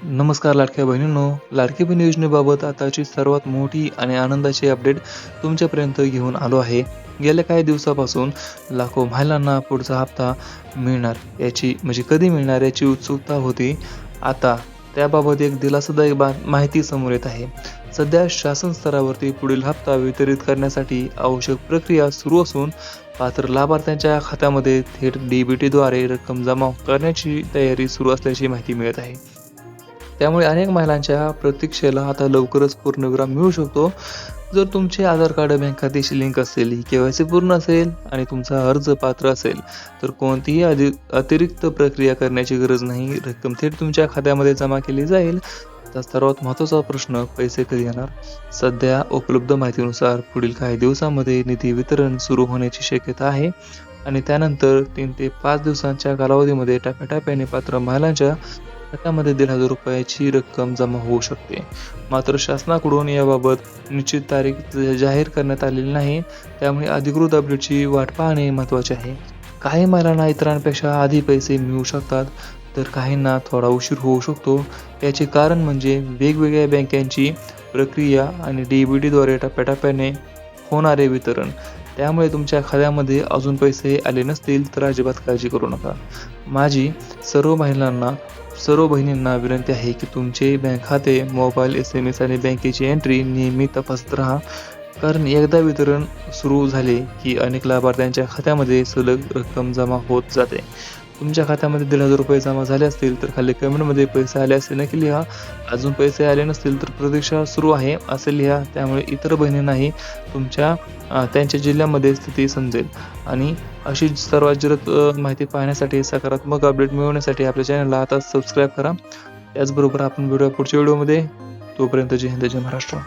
नमस्कार लाडक्या बहिणींनो, लाडकी बहीण योजनेबाबत आताची सर्वात मोठी आणि आनंदाची अपडेट तुमच्यापर्यंत घेऊन आलो आहे. गेल्या काही दिवसापासून लाखो महिलांना पुढचा हप्ता मिळणार याची कधी मिळणार याची उत्सुकता होती. आता त्याबाबत एक दिलासादायक माहिती समोर येत आहे. सध्या शासन स्तरावरती पुढील हप्ता वितरित करण्यासाठी आवश्यक प्रक्रिया सुरू असून पात्र लाभार्थ्यांच्या खात्यामध्ये थेट DBTद्वारे रक्कम जमा करण्याची तयारी सुरू असल्याची माहिती मिळत आहे. त्यामुळे अनेक महिलांच्या प्रतीक्षेला आता लवकरच पूर्णविराम मिळू शकतो. जर तुमचे आधार कार्ड बँक खात्याशी लिंक असेल, KYC पूर्ण असेल आणि तुमचा अर्ज पात्र असेल, तर कोणतीही अतिरिक्त प्रक्रिया करण्याची गरज नाही. रक्कम थेट तुमच्या खात्यामध्ये जमा केली जाईल. आता सर्वात महत्त्वाचा प्रश्न, पैसे कधी येणार? सध्या उपलब्ध माहितीनुसार पुढील काही दिवसांमध्ये निधी वितरण सुरू होण्याची शक्यता आहे आणि त्यानंतर 3 ते 5 दिवसांच्या कालावधीमध्ये टप्प्याटप्प्याने पात्र महिलांच्या खात्यामध्ये ₹1,500ची रक्कम जमा होऊ शकते. मात्र शासनाकडून याबाबत निश्चित तारीख जाहीर करण्यात आलेली नाही. त्यामुळे अधिकृत अपडेटची वाट पाहणे महत्त्वाचे आहे. काही महिलांना इतरांपेक्षा आधी पैसे मिळू शकतात, तर काहींना थोडा उशीर होऊ शकतो. याचे कारण म्हणजे वेगवेगळ्या बँकांची प्रक्रिया आणि DBTद्वारे टप्प्याटप्प्याने होणारे वितरण. त्यामुळे तुमच्या खात्यामध्ये अजून पैसे आले नसतील तर अजिबात काळजी करू नका. माझी सर्व बहिणींना विनंती आहे की तुमचे बँक खाते, मोबाईल, SMS आणि बँकेची एंट्री नेहमी तपासत राहा. कारण एकदा वितरण सुरू झाले की अनेक लाभार्थ्यांच्या खात्यामध्ये सलग रक्कम जमा होत जाते. तुमच्या खात्यामध्ये ₹1,000 जमा झाले असतील तर खाली कमेंटमध्ये पैसे आले असे नक्की लिहा. अजून पैसे आले नसतील तर प्रतीक्षा सुरू आहे असे लिहा. त्यामुळे इतर बहिणींनाही त्यांच्या जिल्ह्यामध्ये स्थिती समजेल. आणि अशी सर्वात जलद माहिती पाहण्यासाठी, सकारात्मक अपडेट मिळवण्यासाठी आपल्या चॅनलला आता सबस्क्राईब करा. त्याचबरोबर आपण भेटूया पुढच्या व्हिडिओमध्ये. तोपर्यंत जय हिंद, जय महाराष्ट्र.